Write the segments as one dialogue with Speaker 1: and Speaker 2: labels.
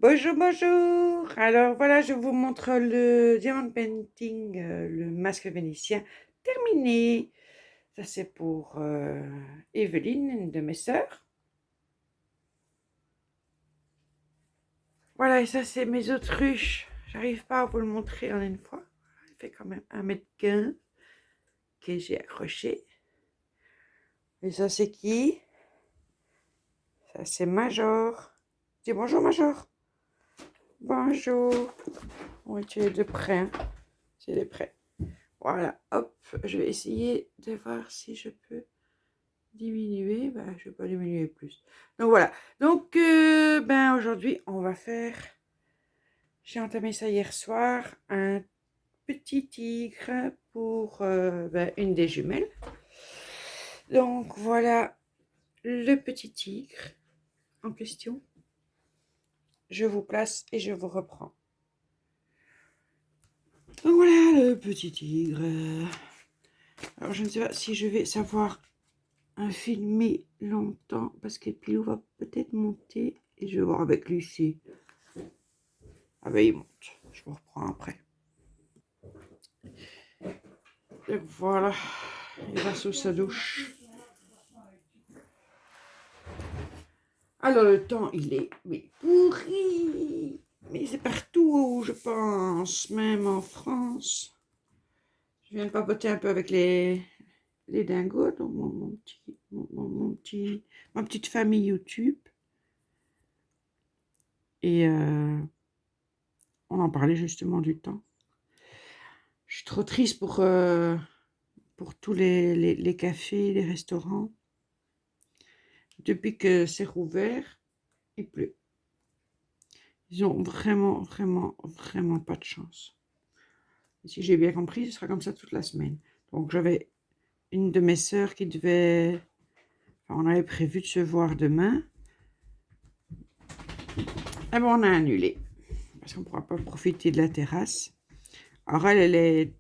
Speaker 1: Bonjour, bonjour. Alors voilà, je vous montre le diamond painting, le masque vénitien terminé. Ça c'est pour Evelyne, une de mes sœurs. Voilà, et ça c'est mes autruches. J'arrive pas à vous le montrer en une fois. Il fait quand même 1,15 m que j'ai accroché. Et ça c'est qui? Ça c'est Major. Dis bonjour Major. Bonjour. Oui, tu es de près, hein. Tu es de près. Voilà, hop, je vais essayer de voir si je peux diminuer. Ben, je ne vais pas diminuer plus. Donc voilà, donc ben, aujourd'hui, on va faire, j'ai entamé ça hier soir, un petit tigre pour ben, une des jumelles. Donc voilà le petit tigre en question. Je vous place et je vous reprends. Donc voilà le petit tigre. Alors je ne sais pas si je vais savoir filmer longtemps parce que Pilou va peut-être monter et je vais voir avec Lucie. Ah ben il monte, je vous reprends après. Et voilà, il va sous sa douche. Alors le temps il est pourri, mais c'est partout je pense, même en France. Je viens de papoter un peu avec les dingos, donc ma petite famille YouTube. Et on en parlait justement du temps. Je suis trop triste pour tous les cafés, les restaurants. Depuis que c'est rouvert, il pleut. Ils ont vraiment, vraiment, vraiment pas de chance. Et si j'ai bien compris, ce sera comme ça toute la semaine. Donc j'avais une de mes sœurs qui devait... Enfin, on avait prévu de se voir demain. Et bon, on a annulé. Parce qu'on ne pourra pas profiter de la terrasse. Alors elle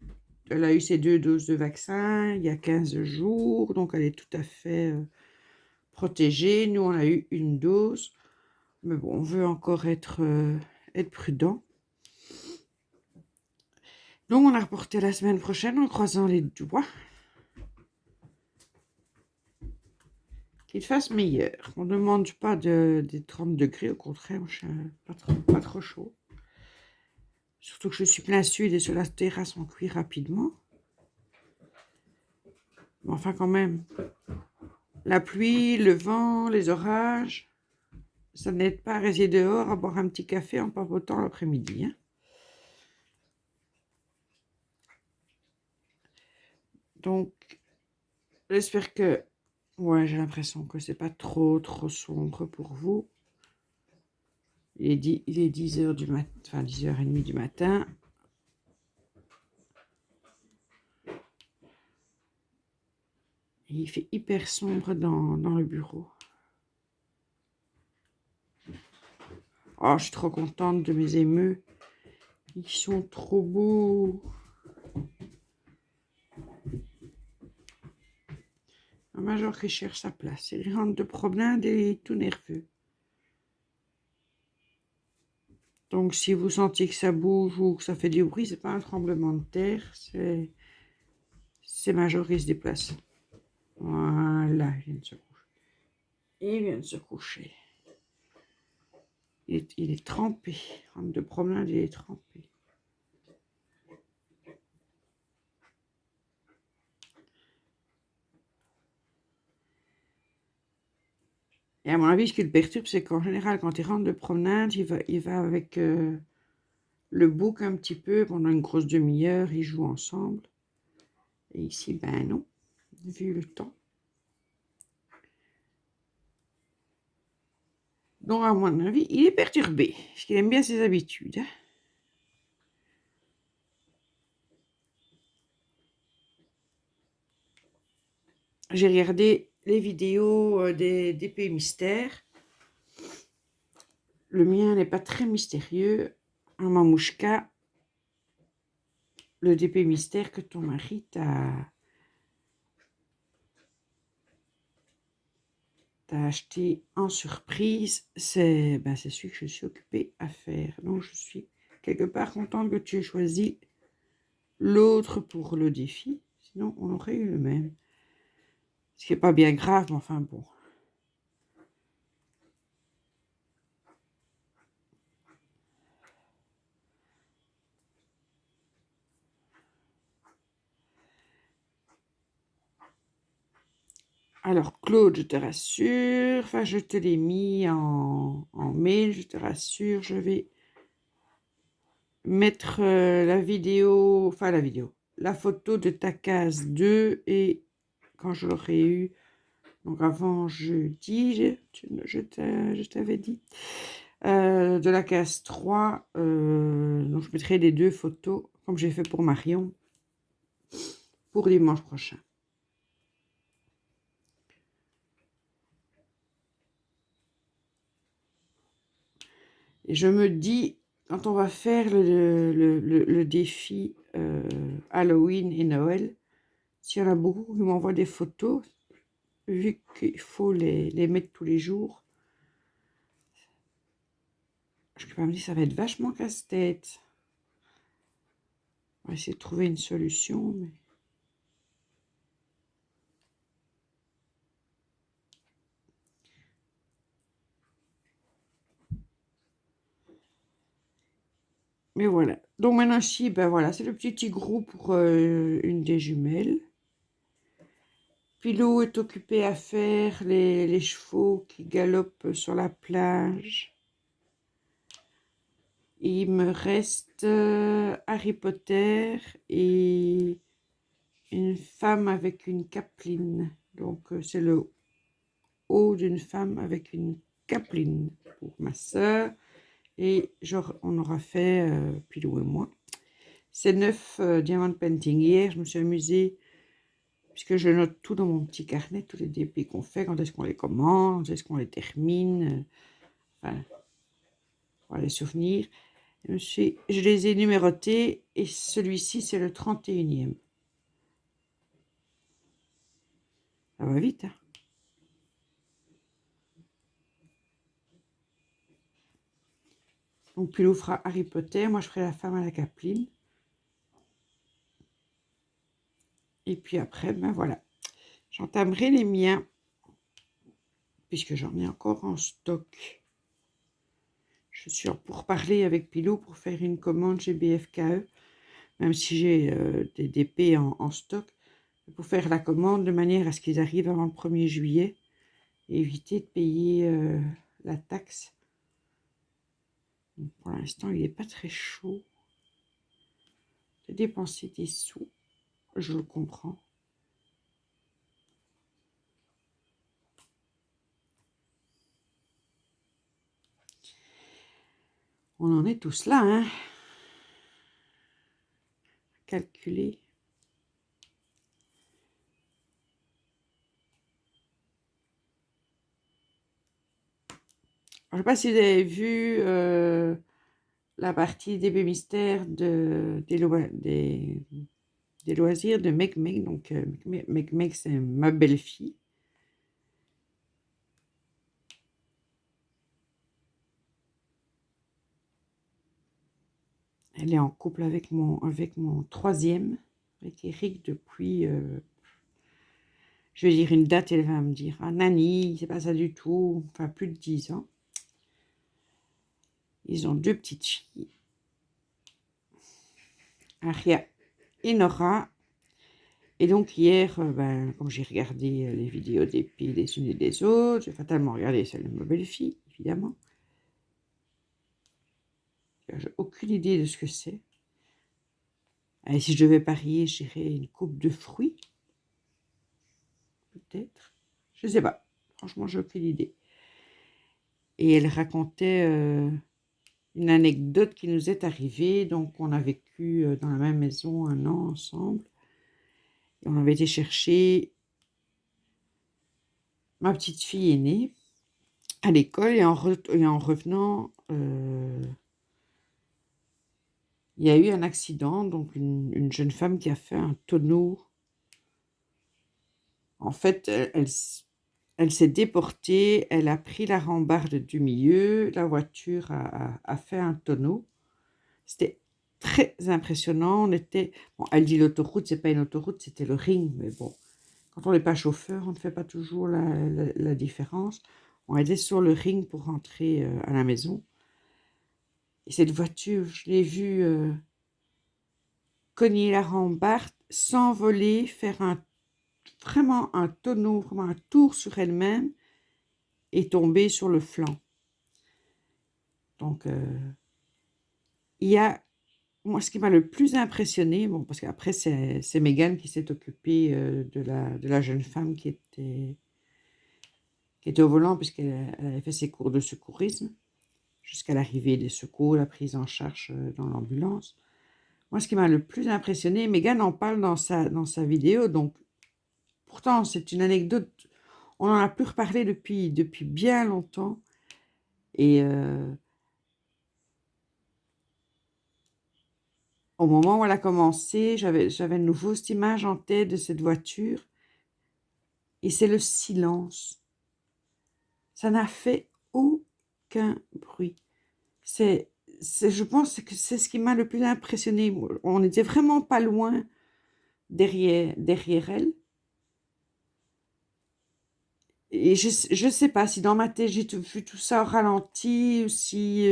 Speaker 1: a eu ses 2 doses de vaccin il y a 15 jours. Donc elle est tout à fait protégée. Nous, on a eu une dose. Mais bon, on veut encore être prudent. Donc, on a reporté la semaine prochaine en croisant les doigts. Qu'il fasse meilleur. On ne demande pas des 30 degrés, au contraire, pas trop chaud. Surtout que je suis plein sud et sur la terrasse, on cuit rapidement. Mais enfin, quand même, la pluie, le vent, les orages, ça n'aide pas à rester dehors, à boire un petit café en papotant l'après-midi. Hein. Donc, j'espère que... Ouais, j'ai l'impression que c'est pas trop sombre pour vous. Il est 10h du matin, enfin 10h30 du matin. Et il fait hyper sombre dans le bureau. Oh, je suis trop contente de mes émeux. Ils sont trop beaux. Un major qui cherche sa place. Il rentre de promenade et il est tout nerveux. Donc, si vous sentez que ça bouge ou que ça fait du bruit, c'est pas un tremblement de terre, c'est Major qui se déplace. Voilà, il vient de se coucher. Il vient de se coucher. Il est trempé. Il rentre de promenade, il est trempé. Et à mon avis, ce qui le perturbe, c'est qu'en général, quand il rentre de promenade, il va avec le bouc un petit peu pendant une grosse demi-heure, ils jouent ensemble. Et ici, ben non, vu le temps. Donc, à mon avis, il est perturbé, parce qu'il aime bien ses habitudes. Hein. J'ai regardé les vidéos des DP mystères. Le mien n'est pas très mystérieux. Un mamouchka, le DP mystère que ton mari t'a as acheté en surprise, c'est celui que je suis occupée à faire. Donc, je suis quelque part contente que tu aies choisi l'autre pour le défi. Sinon, on aurait eu le même. Ce qui n'est pas bien grave, mais enfin bon. Alors, Claude, je te rassure, enfin, je te l'ai mis en mail, je te rassure, je vais mettre la photo de ta case 2 et quand je l'aurai eu, donc avant jeudi, je t'avais dit, de la case 3, donc je mettrai les 2 photos, comme j'ai fait pour Marion, pour dimanche prochain. Et je me dis, quand on va faire le défi Halloween et Noël, s'il y en a beaucoup qui m'envoient des photos, vu qu'il faut les mettre tous les jours, je me dis ça va être vachement casse-tête. On va essayer de trouver une solution. Mais voilà. Donc maintenant ici, ben voilà, c'est le petit tigrou pour une des jumelles. Pilou est occupé à faire les chevaux qui galopent sur la plage. Il me reste Harry Potter et une femme avec une capeline. Donc, c'est le haut d'une femme avec une capeline pour ma soeur. Et genre, on aura fait, Pilou et moi. C'est 9 diamant painting. Hier, je me suis amusée, puisque je note tout dans mon petit carnet, tous les DP qu'on fait, quand est-ce qu'on les commence, quand est-ce qu'on les termine. Enfin, voilà, les souvenirs. Je les ai numérotés et celui-ci, c'est le 31e. Ça va vite, hein. Donc, Pilou fera Harry Potter, moi je ferai la femme à la capeline. Et puis après, ben voilà, j'entamerai les miens, puisque j'en ai encore en stock. Je suis en pourparlers avec Pilou pour faire une commande chez BFKE, même si j'ai des DP en stock, pour faire la commande de manière à ce qu'ils arrivent avant le 1er juillet et éviter de payer la taxe. Donc, pour l'instant, il n'est pas très chaud de dépenser des sous, je le comprends. On en est tous là, hein. Calculer. Je ne sais pas si vous avez vu la partie des mystères des loisirs de Meg. Donc, Meg, c'est ma belle-fille. Elle est en couple avec mon troisième, avec Eric, depuis, je vais dire une date, elle va me dire, ah Nani, c'est pas ça du tout, enfin plus de 10 ans. Ils ont 2 petites filles, Aria et Nora. Et donc hier, comme j'ai regardé les vidéos des filles des unes et des autres, j'ai fatalement regardé celle de ma belle-fille, évidemment. J'ai aucune idée de ce que c'est. Et si je devais parier, je dirais une coupe de fruits. Peut-être. Je ne sais pas. Franchement, j'ai aucune idée. Et elle racontait une anecdote qui nous est arrivée. Donc, on a vécu dans la même maison 1 an ensemble. Et on avait été chercher ma petite fille aînée à l'école. Et en revenant, il y a eu un accident. Donc, une jeune femme qui a fait un tonneau. En fait, elle elle s'est déportée, elle a pris la rambarde du milieu, la voiture a fait un tonneau. C'était très impressionnant. On était, bon, elle dit l'autoroute, c'est pas une autoroute, c'était le ring, mais bon, quand on n'est pas chauffeur, on ne fait pas toujours la différence. On était sur le ring pour rentrer à la maison. Et cette voiture, je l'ai vue cogner la rambarde, s'envoler, faire vraiment un tonneau, vraiment un tour sur elle-même et tomber sur le flanc. Donc, il y a, moi, ce qui m'a le plus impressionné, bon, parce qu'après, c'est Megan qui s'est occupée de la jeune femme qui était au volant, puisqu'elle avait fait ses cours de secourisme, jusqu'à l'arrivée des secours, la prise en charge dans l'ambulance. Moi, ce qui m'a le plus impressionné, Megan en parle dans sa vidéo, donc pourtant, c'est une anecdote, on n'en a plus reparlé depuis bien longtemps, et au moment où elle a commencé, j'avais de nouveau cette image en tête de cette voiture, et c'est le silence. Ça n'a fait aucun bruit. Je pense que c'est ce qui m'a le plus impressionné. On n'était vraiment pas loin derrière elle. Et je sais pas si dans ma tête j'ai vu tout ça au ralenti, ou si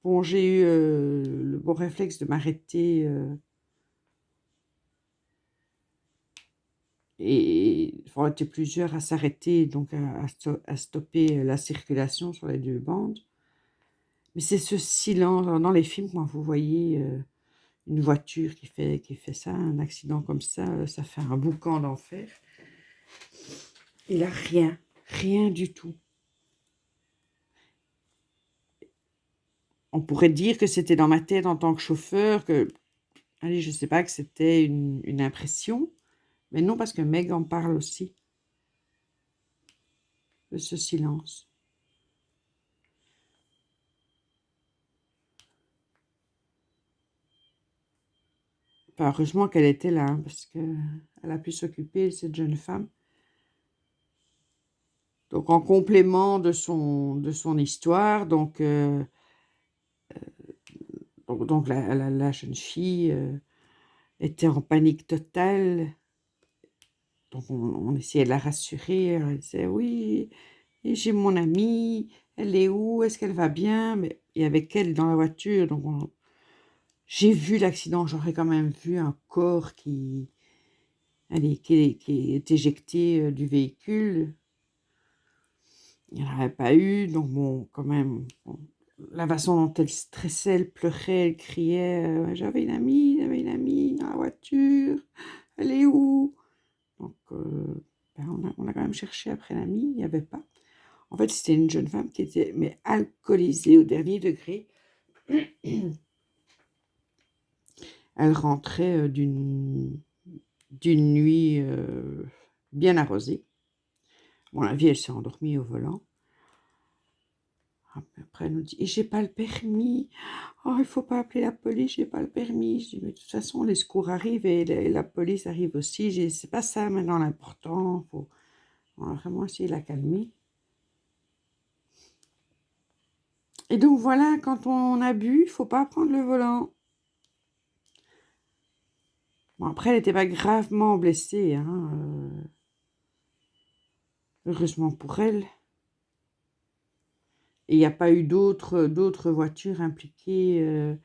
Speaker 1: bon, j'ai eu le bon réflexe de m'arrêter. Et on était plusieurs à s'arrêter, donc à stopper la circulation sur les deux bandes. Mais c'est ce silence. Dans les films, quand vous voyez une voiture qui fait ça, un accident comme ça fait un boucan d'enfer. Et là, rien du tout. On pourrait dire que c'était dans ma tête en tant que chauffeur, allez, je sais pas, que c'était une impression. Mais non, parce que Meg en parle aussi, de ce silence. Enfin, heureusement qu'elle était là, parce qu'elle a pu s'occuper de cette jeune femme. Donc, en complément de son histoire, donc la jeune fille était en panique totale. Donc, on essayait de la rassurer. Elle disait, oui, et j'ai mon amie, elle est où? Est-ce qu'elle va bien? Mais il y avait qu'elle dans la voiture. Donc, j'ai vu l'accident. J'aurais quand même vu un corps qui est éjecté du véhicule. Il n'y en avait pas eu. Donc, bon, quand même, bon, la façon dont elle stressait, elle pleurait, elle criait, j'avais une amie dans la voiture, elle est où? Donc, on a quand même cherché après l'amie, il n'y avait pas. En fait, c'était une jeune femme qui était alcoolisée au dernier degré. Elle rentrait d'une nuit bien arrosée. Bon, la vie, elle s'est endormie au volant. Après, elle nous dit, et j'ai pas le permis. Oh, il faut pas appeler la police, j'ai pas le permis. Je dis, mais de toute façon, les secours arrivent et la police arrive aussi. C'est pas ça maintenant l'important. On va vraiment essayer de la calmer. Et donc voilà, quand on a bu, il faut pas prendre le volant. Bon, après, elle n'était pas gravement blessée, hein, heureusement pour elle. Et il n'y a pas eu d'autres voitures impliquées.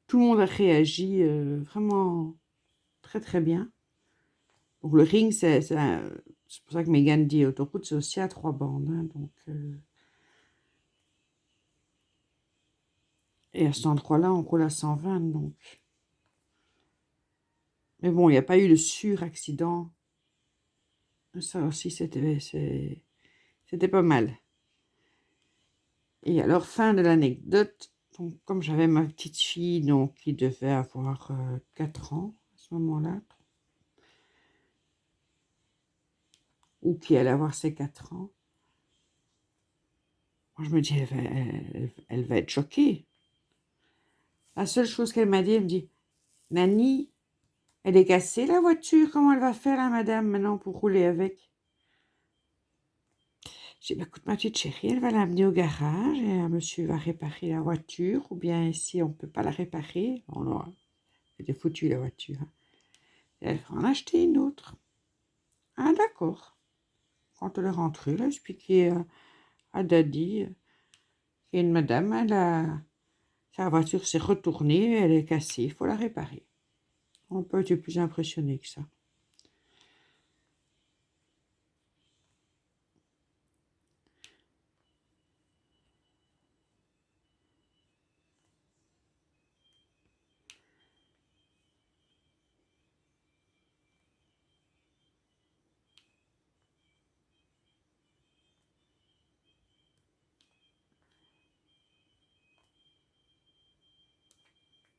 Speaker 1: Tout le monde a réagi vraiment très très bien. Donc le ring, c'est pour ça que Megan dit autoroute, c'est aussi à 3 bandes. Hein, donc, et à cet endroit-là, on roule à 120. Donc. Mais bon, il n'y a pas eu de sur-accident. Ça aussi, c'était pas mal. Et alors, fin de l'anecdote. Donc, comme j'avais ma petite fille, donc, qui devait avoir 4 ans à ce moment-là, ou qui allait avoir ses 4 ans, moi, je me dis, elle va être choquée. La seule chose qu'elle m'a dit, elle me dit, Nani, elle est cassée la voiture, comment elle va faire la madame maintenant pour rouler avec? J'ai dit, bah, écoute, ma petite chérie, elle va l'amener au garage et un monsieur va réparer la voiture. Ou bien si on ne peut pas la réparer, elle est foutue la voiture, hein. Et elle va en acheter une autre. Ah, d'accord. Quand elle est rentrée, elle a expliqué à Daddy qu'il y a une madame, sa voiture s'est retournée, elle est cassée, il faut la réparer. On n'a pas été plus impressionné que ça.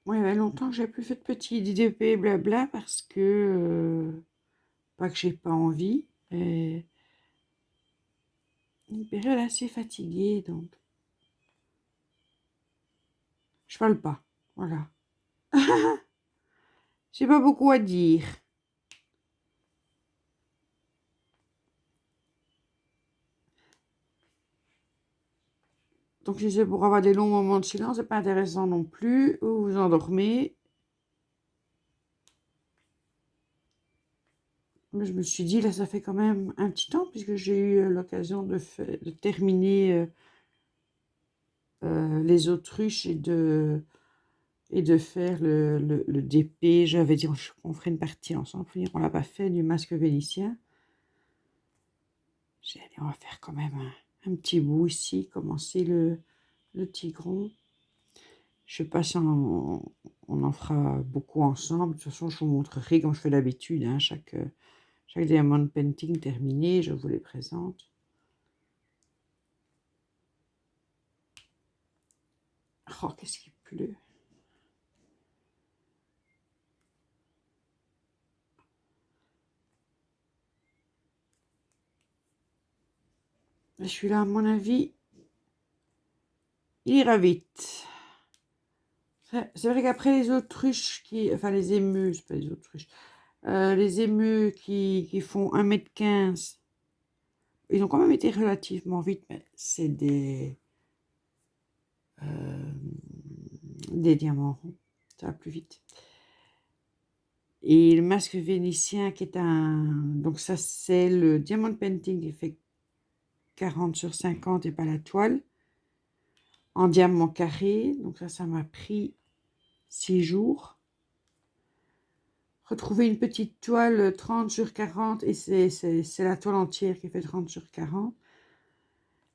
Speaker 1: Moi, il y avait longtemps que j'ai plus fait de petits IDP blabla parce que, pas que j'ai pas envie, mais une période assez fatiguée, donc je parle pas, voilà. J'ai pas beaucoup à dire. Donc, je disais, pour avoir des longs moments de silence, c'est pas intéressant non plus. Vous vous endormez. Mais je me suis dit, là, ça fait quand même un petit temps, puisque j'ai eu l'occasion de terminer les autruches et de faire le DP. J'avais dit, on ferait une partie ensemble. On l'a pas fait, du masque vénitien. J'ai dit, on va faire quand même un petit bout ici, commencer le tigron. Je sais pas si on en fera beaucoup ensemble. De toute façon, je vous montrerai comme je fais d'habitude, hein, chaque diamond painting terminé, je vous les présente. Oh, qu'est-ce qu'il pleut. Celui-là, à mon avis, il ira vite. C'est vrai qu'après les autruches enfin les émeus, c'est pas les autruches. Les émeus qui font 1,15 m, ils ont quand même été relativement vite, mais c'est des diamants ronds. Ça va plus vite. Et le masque vénitien qui est donc ça c'est le diamond painting qui fait 40 sur 50 et pas la toile. En diamant carré, donc ça m'a pris 6 jours. Retrouver une petite toile 30 sur 40 et c'est la toile entière qui fait 30 sur 40.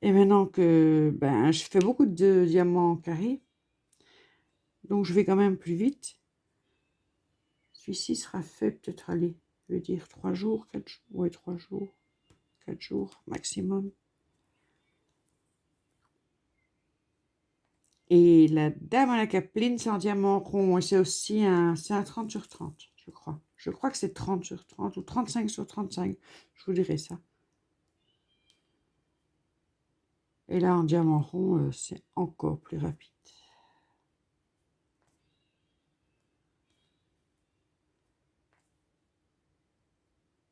Speaker 1: Et maintenant que je fais beaucoup de diamants carrés, donc je vais quand même plus vite. Celui-ci sera fait peut-être, allez, je vais dire 3 jours, 4 jours, ouais, 3 jours, 4 jours maximum. Et la dame à la capeline, c'est en diamant rond. Et c'est aussi un 30 sur 30, je crois. Je crois que c'est 30 sur 30 ou 35 sur 35. Je vous dirai ça. Et là, en diamant rond, c'est encore plus rapide.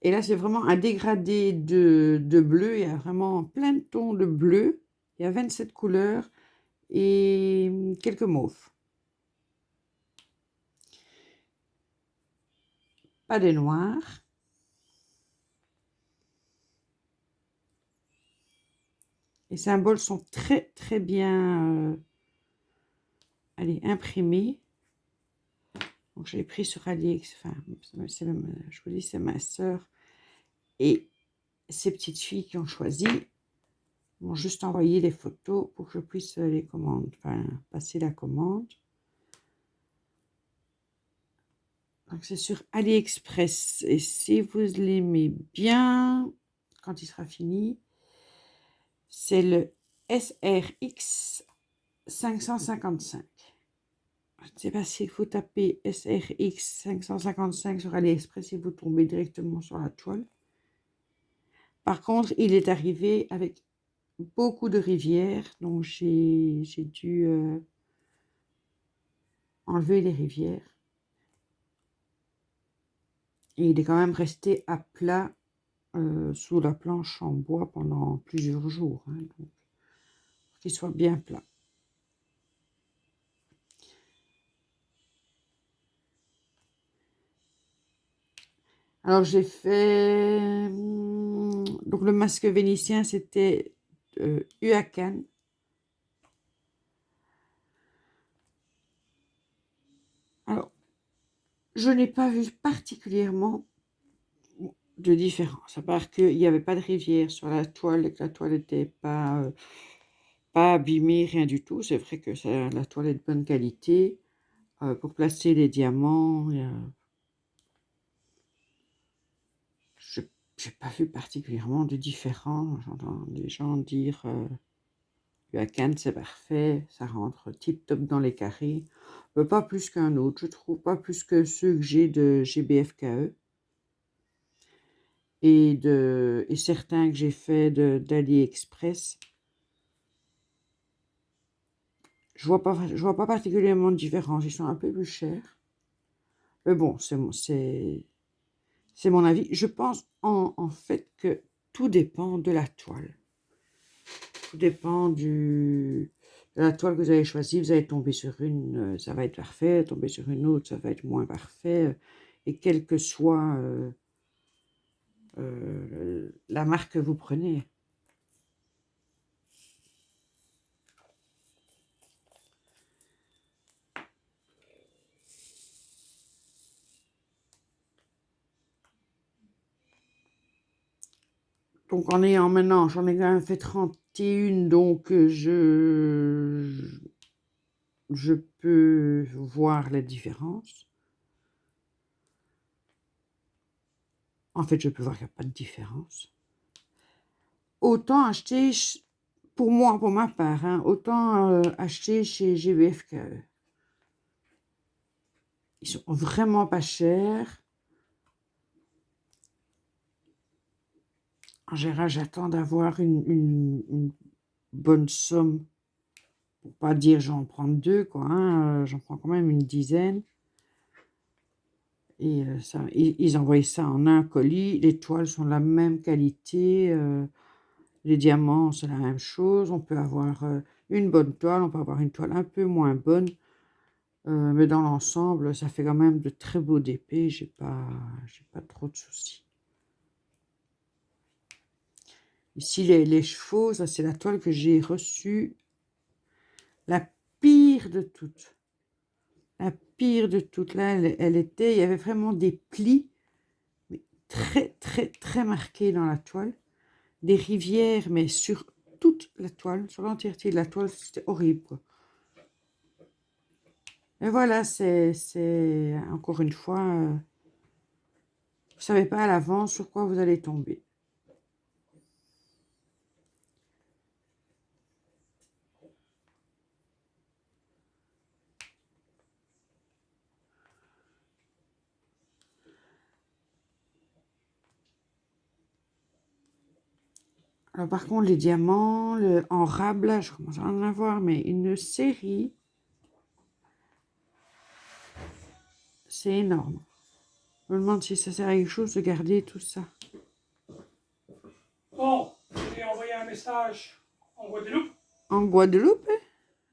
Speaker 1: Et là, c'est vraiment un dégradé de bleu. Il y a vraiment plein de tons de bleu. Il y a 27 couleurs et quelques mauves. Pas des noirs. Les symboles sont très très bien imprimés. Donc je l'ai pris sur AliExpress. Enfin, je vous dis, c'est ma soeur et ces petites filles qui ont choisi m'ont juste envoyé les photos pour que je puisse passer la commande. Donc c'est sur AliExpress. Et si vous l'aimez bien, quand il sera fini, c'est le SRX 555. Je ne sais pas si vous tapez SRX 555 sur AliExpress et vous tombez directement sur la toile. Par contre, il est arrivé avec beaucoup de rivières, donc j'ai dû enlever les rivières. Et il est quand même resté à plat sous la planche en bois pendant plusieurs jours, hein, donc, pour qu'il soit bien plat. Alors j'ai fait donc le masque vénitien, c'était Huacan. Alors je n'ai pas vu particulièrement de différence, à part qu'il n'y avait pas de rivière sur la toile et que la toile n'était pas abîmée, rien du tout. C'est vrai que la toile est de bonne qualité. Pour placer les diamants, je n'ai pas vu particulièrement de différence. J'entends des gens dire Huacan c'est parfait, ça rentre tip-top dans les carrés. Pas plus qu'un autre, je trouve, pas plus que ceux que j'ai de GBFKE. Et certains que j'ai fait d'AliExpress, je vois pas particulièrement de différence. Ils sont un peu plus chers. Mais bon, c'est mon avis. Je pense en fait que tout dépend de la toile. Tout dépend de la toile que vous avez choisie. Vous allez tomber sur une, ça va être parfait. Tomber sur une autre, ça va être moins parfait. Et quelle que soit la marque que vous prenez. Donc en ayant maintenant, j'en ai quand même fait 31, donc je peux voir la différence. En fait, je peux voir qu'il n'y a pas de différence. Autant acheter, pour moi, pour ma part, hein, autant acheter chez GBFKE. Ils sont vraiment pas chers. En général, j'attends d'avoir une bonne somme. Pour pas dire j'en prends 2, quoi. Hein, j'en prends quand même une dizaine. Et ça, ils envoient ça en un colis. Les toiles sont de la même qualité. Les diamants, c'est la même chose. On peut avoir une bonne toile, on peut avoir une toile un peu moins bonne. Mais dans l'ensemble, ça fait quand même de très beaux DP. J'ai pas trop de soucis. Ici, les chevaux, ça c'est la toile que j'ai reçue. La pire de toutes. La pire de toutes. Là, il y avait vraiment des plis mais très, très, très marqués dans la toile. Des rivières, mais sur toute la toile, sur l'entièreté de la toile, c'était horrible, quoi. Et voilà, c'est encore une fois, vous ne savez pas à l'avance sur quoi vous allez tomber. Alors par contre, les diamants, en rab, là, je commence à en avoir, mais une série, c'est énorme. Je me demande si ça sert à quelque chose de garder tout ça.
Speaker 2: Bon, j'ai envoyé un message en Guadeloupe.
Speaker 1: En Guadeloupe?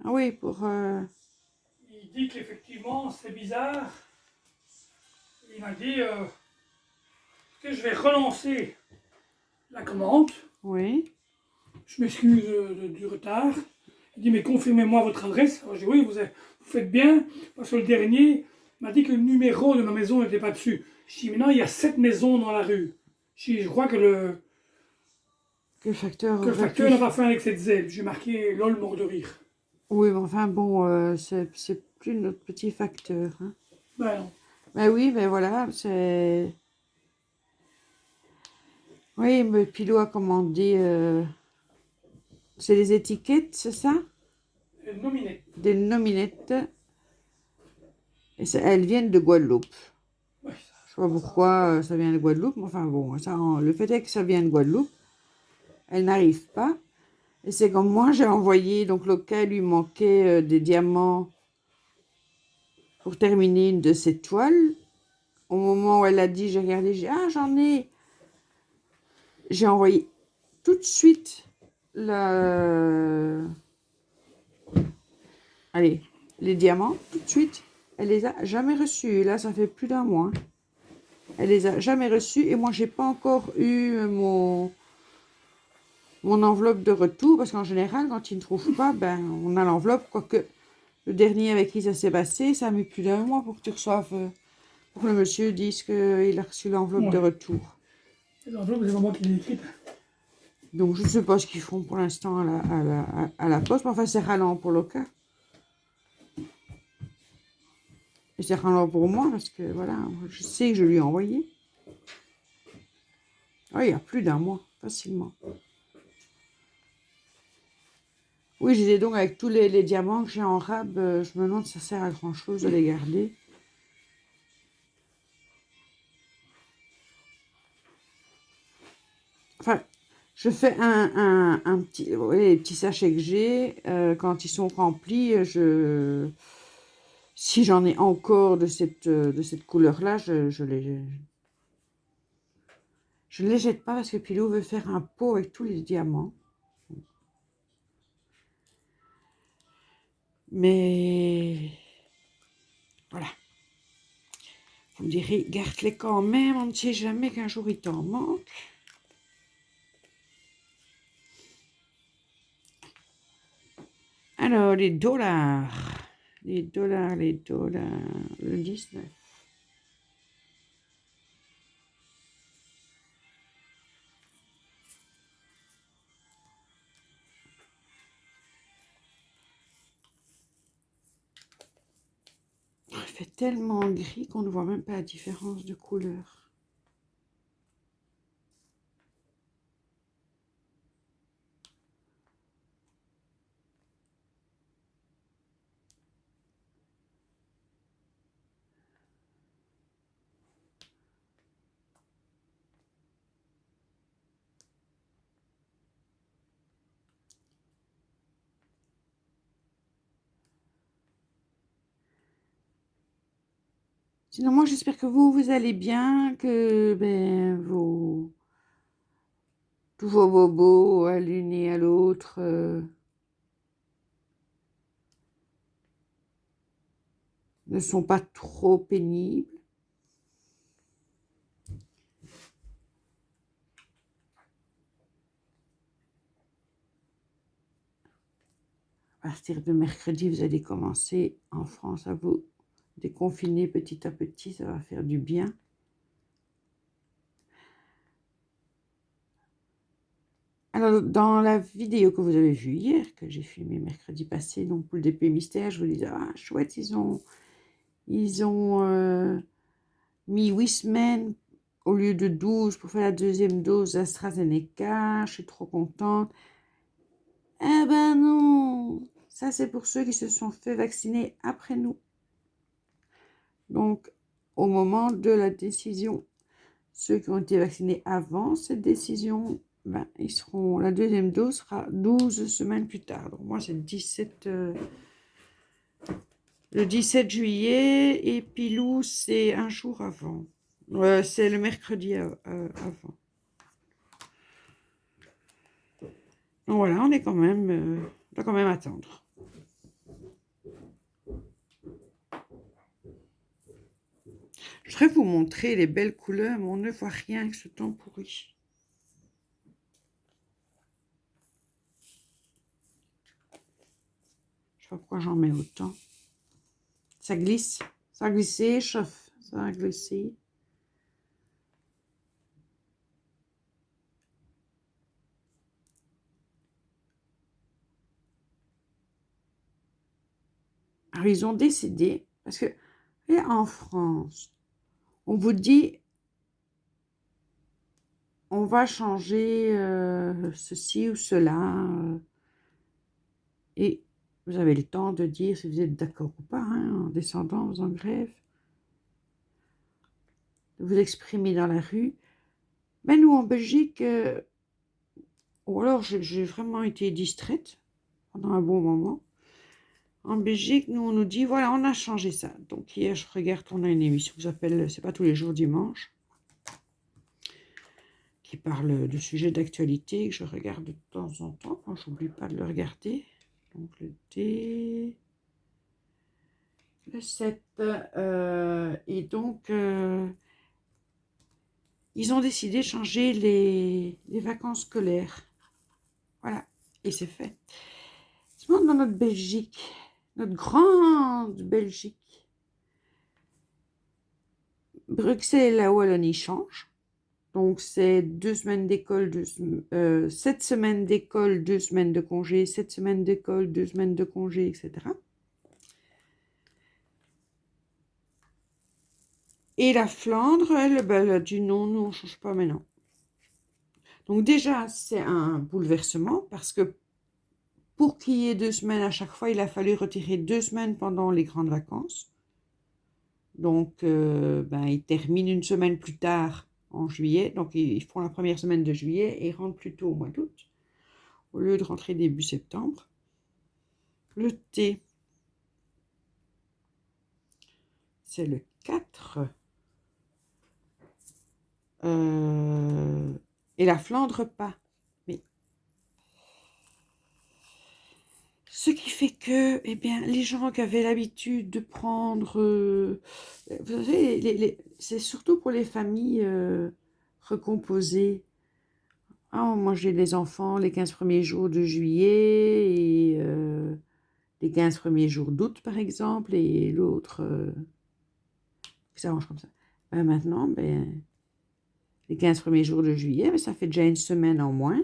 Speaker 1: Ah oui, pour...
Speaker 2: Il dit qu'effectivement, c'est bizarre. Il m'a dit que je vais relancer la commande.
Speaker 1: Oui.
Speaker 2: Je m'excuse du retard. Il dit, mais confirmez-moi votre adresse. Alors, je dis, oui, vous faites bien, parce que le dernier m'a dit que le numéro de ma maison n'était pas dessus. Je dis, maintenant, il y a 7 maisons dans la rue. Je crois que le
Speaker 1: facteur
Speaker 2: n'a pas fait avec cette Z. J'ai marqué LOL mort de rire.
Speaker 1: Oui, mais enfin bon, c'est plus notre petit facteur. Hein.
Speaker 2: Ben non.
Speaker 1: Ben oui, ben voilà, c'est... Oui, mais Pilot a commandé... C'est des étiquettes, c'est ça?
Speaker 2: Nominé.
Speaker 1: Des nominettes. Et elles viennent de Guadeloupe.
Speaker 2: Oui,
Speaker 1: Je sais pas pourquoi ça vient de Guadeloupe, mais enfin bon, ça, le fait est que ça vient de Guadeloupe. Elle n'arrive pas. Et c'est comme moi, j'ai envoyé, donc lequel lui manquait des diamants pour terminer une de ses toiles. Au moment où elle a dit, j'ai regardé, j'ai dit, ah, j'en ai. j'ai envoyé tout de suite le... Allez, les diamants, tout de suite. Elle les a jamais reçus. Là, ça fait plus d'un mois. Elle les a jamais reçus. Et moi, j'ai pas encore eu mon enveloppe de retour. Parce qu'en général, quand ils ne trouvent pas, ben, on a l'enveloppe. Quoique le dernier avec qui ça s'est passé, ça a mis plus d'un mois pour que tu reçoives... pour que le monsieur dise qu'il a reçu l'enveloppe de
Speaker 2: Ouais.
Speaker 1: retour.
Speaker 2: L'enveloppe, c'est pas moi qui l'ai écrite.
Speaker 1: Donc, je ne sais pas ce qu'ils font pour l'instant à la poste. Mais enfin, c'est ralent pour le cas. Et c'est ralent pour moi parce que, voilà, je sais que je lui ai envoyé. Ah, il y a plus d'un mois, facilement. Oui, je disais donc, avec tous les diamants que j'ai en rab, je me demande si ça sert à grand-chose de les garder. Enfin, je fais un petit... Oui, les petits sachets que j'ai, quand ils sont remplis, si j'en ai encore de cette couleur-là, je les jette pas parce que Pilou veut faire un pot avec tous les diamants. Mais voilà. Vous me direz, garde-les quand même, on ne sait jamais qu'un jour il t'en manque. Alors, les dollars. Les dollars, le 19. Il fait tellement gris qu'on ne voit même pas la différence de couleur. Sinon, moi, j'espère que vous allez bien, que ben, tous vos bobos à l'une et à l'autre ne sont pas trop pénibles. À partir de mercredi, vous allez commencer en France à vous déconfiner petit à petit, ça va faire du bien. Alors, dans la vidéo que vous avez vue hier, que j'ai filmée mercredi passé, donc pour le DP Mystère, je vous disais, ah, chouette, ils ont mis 8 semaines au lieu de 12 pour faire la deuxième dose d'AstraZeneca, je suis trop contente. Eh ben non, ça c'est pour ceux qui se sont fait vacciner après nous. Donc, au moment de la décision, ceux qui ont été vaccinés avant cette décision, ben, la deuxième dose sera 12 semaines plus tard. Donc moi, c'est le 17 juillet et Pilou, c'est un jour avant. C'est le mercredi avant. Donc voilà, on doit quand même attendre. Je voudrais vous montrer les belles couleurs, mais on ne voit rien avec ce temps pourri. Je sais pas pourquoi j'en mets autant. Ça glisse, ça a glissé, chauffe, ça a glissé. Alors, ils ont décidé, parce que en France, on vous dit, on va changer ceci ou cela, et vous avez le temps de dire si vous êtes d'accord ou pas, hein, en descendant, en faisant grève, de vous exprimer dans la rue. Mais nous, en Belgique, ou alors j'ai vraiment été distraite pendant un bon moment. En Belgique, nous, on nous dit, voilà, on a changé ça. Donc hier, je regarde, on a une émission qui s'appelle, c'est pas tous les jours dimanche, qui parle de sujets d'actualité que je regarde de temps en temps, quand j'oublie pas de le regarder. Donc le D, le 7, et donc ils ont décidé de changer les vacances scolaires. Voilà, et c'est fait. Seulement dans notre Belgique, notre grande Belgique, Bruxelles et la Wallonie changent. Donc, c'est 2 semaines d'école, 7 semaines d'école, 2 semaines de congé, 7 semaines d'école, 2 semaines de congé, etc. Et la Flandre, elle, ben, elle a dit non, nous, on ne change pas maintenant. Donc déjà, c'est un bouleversement parce que pour qu'il y ait 2 semaines à chaque fois, il a fallu retirer 2 semaines pendant les grandes vacances. Donc, ben, ils terminent une semaine plus tard en juillet. Donc, ils font la première semaine de juillet et ils rentrent plus tôt au mois d'août, au lieu de rentrer début septembre. Le T, c'est le 4. Et la Flandre pas. Mais ce qui fait que, eh bien, les gens qui avaient l'habitude de prendre, vous savez, c'est surtout pour les familles recomposées. Ah, moi, j'ai des enfants les 15 premiers jours de juillet et les 15 premiers jours d'août, par exemple, et l'autre, ça arrange comme ça. Ben, maintenant, ben, les 15 premiers jours de juillet, ben, ça fait déjà une semaine en moins.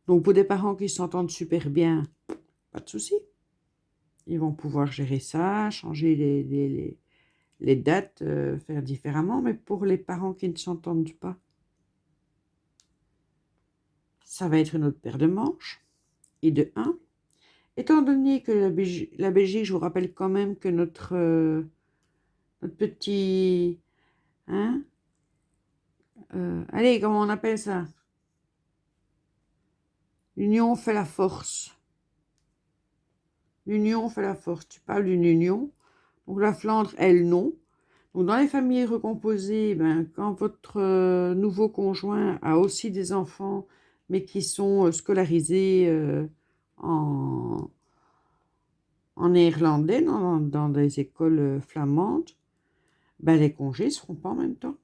Speaker 1: Donc, pour des parents qui s'entendent super bien, pas de souci. Ils vont pouvoir gérer ça, changer les dates, faire différemment. Mais pour les parents qui ne s'entendent pas, ça va être une autre paire de manches. Et de 1, étant donné que la Belgique, je vous rappelle quand même que notre petit... Hein, allez, comment on appelle ça? L'union fait la force. L'union fait la force. Tu parles d'une union. Donc la Flandre, elle, non. Donc dans les familles recomposées, ben, quand votre nouveau conjoint a aussi des enfants, mais qui sont scolarisés en, en néerlandais, dans des écoles flamandes, ben, les congés ne seront pas en même temps.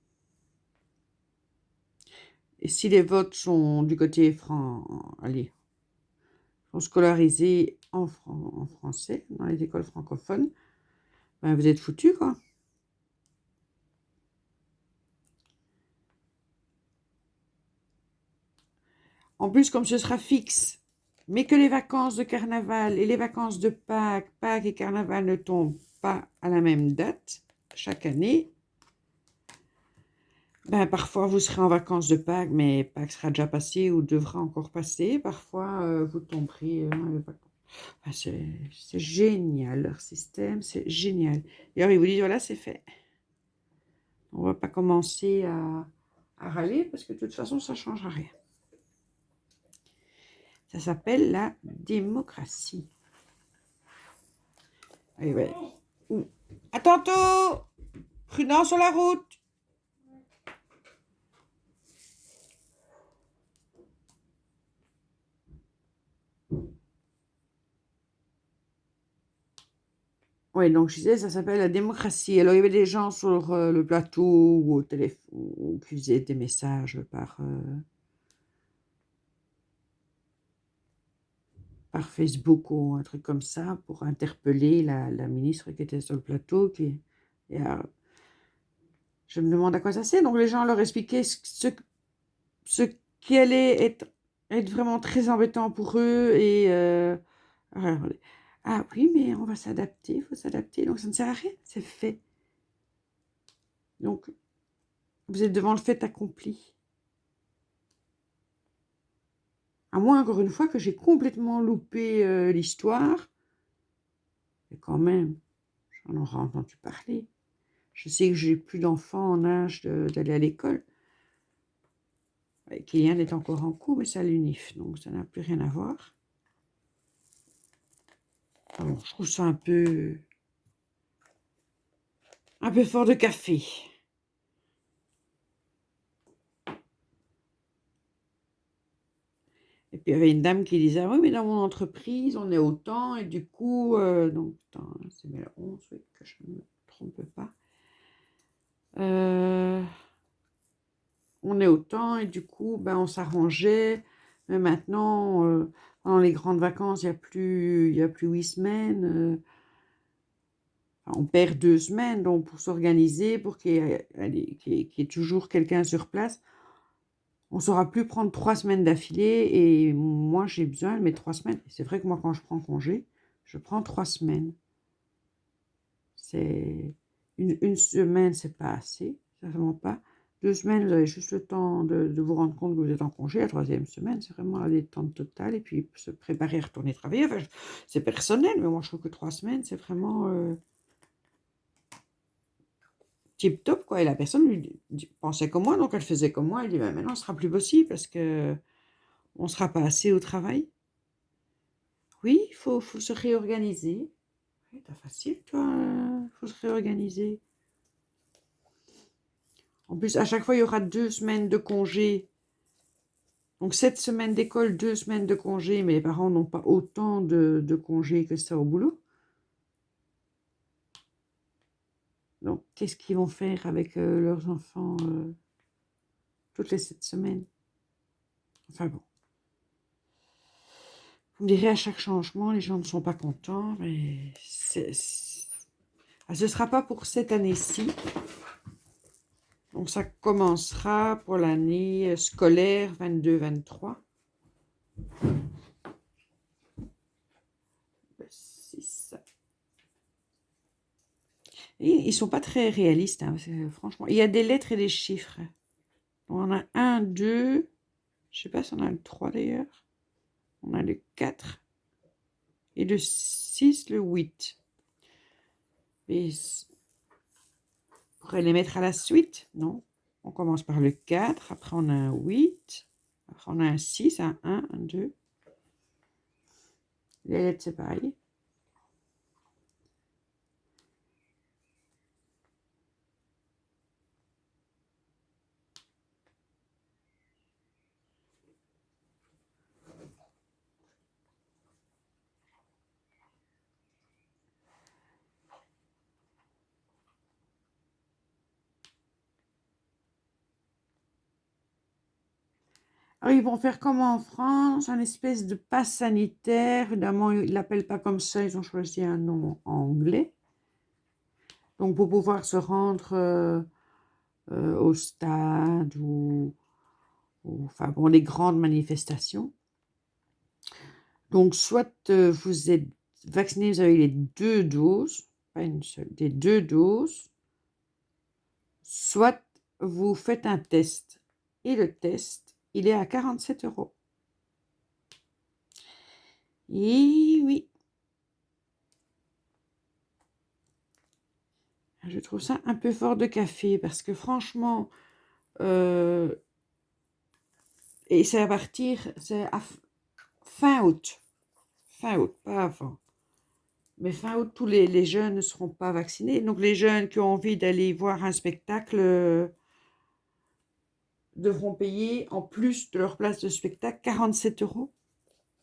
Speaker 1: Et si les votes sont du côté allez, sont scolarisés en français, dans les écoles francophones, ben, vous êtes foutus, quoi. En plus, comme ce sera fixe, mais que les vacances de carnaval et les vacances de Pâques et carnaval ne tombent pas à la même date chaque année, ben parfois vous serez en vacances de Pâques, mais Pâques sera déjà passé ou devra encore passer. Parfois, vous tomberez dans les vacances. Ah, c'est génial, leur système, c'est génial. Et alors, ils vous disent, voilà, c'est fait. On ne va pas commencer à râler parce que de toute façon, ça ne changera rien. Ça s'appelle la démocratie. Allez, ouais. À tantôt! Prudent sur la route! Oui, donc je disais, ça s'appelle la démocratie. Alors, il y avait des gens sur le plateau ou au téléphone qui faisaient des messages par Facebook ou un truc comme ça pour interpeller la ministre qui était sur le plateau. Et, je me demande à quoi ça sert. Donc, les gens leur expliquaient ce qui allait être vraiment très embêtant pour eux. Et ah oui, mais on va s'adapter, il faut s'adapter. Donc, ça ne sert à rien, c'est fait. Donc, vous êtes devant le fait accompli. À moins, encore une fois, que j'ai complètement loupé l'histoire. Mais quand même, j'en aurais entendu parler. Je sais que j'ai plus d'enfants en âge d'aller à l'école. Kylian est encore en cours, mais c'est à l'UNIF, donc ça n'a plus rien à voir. Alors, je trouve ça un peu fort de café. il y avait une dame qui disait: «Ah oui, mais dans mon entreprise, on est autant et du coup, donc attends, c'est bien le 11, oui, que je ne me trompe pas. On est autant et du coup, ben, on s'arrangeait, mais maintenant, pendant les grandes vacances, il y a plus 8 semaines, enfin, on perd 2 semaines, donc pour s'organiser, pour qu'il y ait allez, qu'il y ait toujours quelqu'un sur place, on ne saura plus prendre 3 semaines d'affilée et moi, j'ai besoin de mes 3 semaines. Et c'est vrai que moi, quand je prends congé, je prends 3 semaines. C'est une semaine, c'est pas assez, certainement pas. 2 semaines, vous avez juste le temps de vous rendre compte que vous êtes en congé. La troisième semaine, c'est vraiment la détente totale et puis se préparer à retourner travailler. Enfin, c'est personnel, mais moi, je trouve que 3 semaines, c'est vraiment, tip top, quoi. Et la personne pensait comme moi, donc elle faisait comme moi. Elle dit: «Bah, maintenant, ce sera plus possible parce qu'on ne sera pas assez au travail». Oui, il faut se réorganiser. Oui, tu facile, toi, faut se réorganiser. En plus, à chaque fois, il y aura 2 semaines de congé. Donc 7 semaines d'école, 2 semaines de congé, mais les parents n'ont pas autant de congés que ça au boulot. Donc qu'est-ce qu'ils vont faire avec, leurs enfants, toutes les 7 semaines? Enfin bon. Vous me direz, à chaque changement, les gens ne sont pas contents, mais ce ne sera pas pour cette année-ci. Donc ça commencera pour l'année scolaire 22-23. 6. Et ils sont pas très réalistes, hein, franchement. Il y a des lettres et des chiffres. On a 1, 2, je sais pas si on a le 3 d'ailleurs. On a le 4 et le 6, le 8. Et on pourrait les mettre à la suite, non? On commence par le 4, après on a un 8, après on a un 6, un 1, un 2. Les lettres, c'est pareil. Alors, ils vont faire comme en France, un espèce de passe sanitaire. Évidemment, ils ne l'appellent pas comme ça, ils ont choisi un nom anglais. Donc, pour pouvoir se rendre au stade ou enfin, bon, les grandes manifestations. Donc, soit vous êtes vacciné, vous avez les 2 doses, pas une seule, des 2 doses, soit vous faites un test. Et le test, il est à 47 €. Et oui, je trouve ça un peu fort de café parce que franchement, euh, et c'est à partir, c'est à fin août. Fin août, pas avant. Mais fin août, tous les jeunes ne seront pas vaccinés. Donc les jeunes qui ont envie d'aller voir un spectacle devront payer, en plus de leur place de spectacle, 47 €.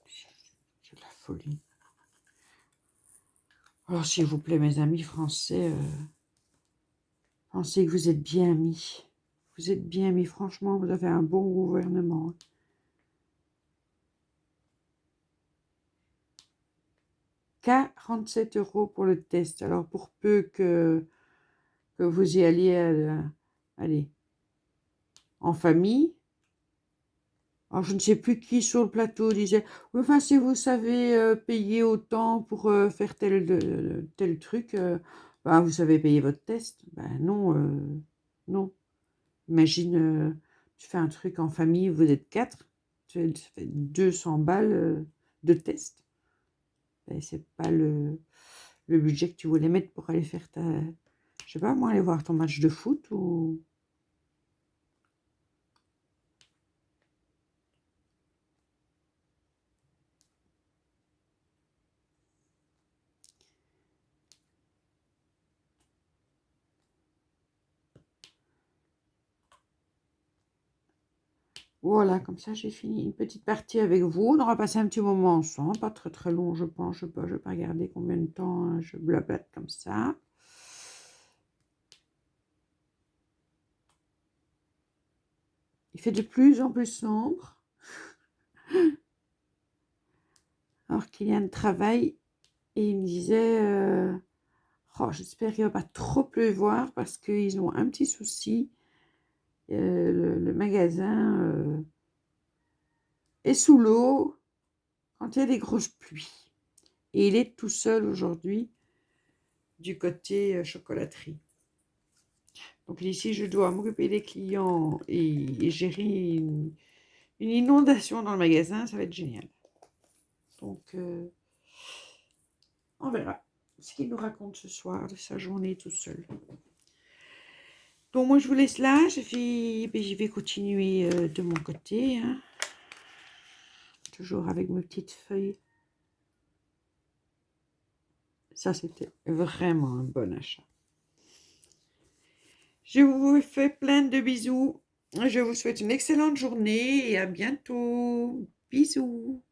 Speaker 1: C'est de la folie. Alors s'il vous plaît, mes amis français, pensez que vous êtes bien mis. Vous êtes bien mis, franchement, vous avez un bon gouvernement. 47 € pour le test. Alors, pour peu que vous y alliez, allez, en famille. Alors, je ne sais plus qui sur le plateau disait: «Oui, enfin, si vous savez payer autant pour faire tel truc, ben, vous savez payer votre test». Ben non, non. Imagine, tu fais un truc en famille, vous êtes 4, ça fait 200 balles de test. Ben, c'est pas le budget que tu voulais mettre pour aller faire je sais pas moi, aller voir ton match de foot ou... Voilà, comme ça j'ai fini une petite partie avec vous. On aura passé un petit moment ensemble, pas très très long je pense. Je vais pas regarder combien de temps je blablate comme ça. Il fait de plus en plus sombre. Alors Kylian travaille et il me disait oh, j'espère qu'il ne va pas trop pleuvoir parce qu'ils ont un petit souci. Le magasin est sous l'eau quand il y a des grosses pluies. Et il est tout seul aujourd'hui du côté chocolaterie. Donc ici, je dois m'occuper des clients et gérer une inondation dans le magasin. Ça va être génial. Donc, on verra ce qu'il nous raconte ce soir de sa journée tout seul. Donc, moi, je vous laisse là. Je vais continuer de mon côté. Hein. Toujours avec mes petites feuilles. Ça, c'était vraiment un bon achat. Je vous fais plein de bisous. Je vous souhaite une excellente journée et à bientôt. Bisous.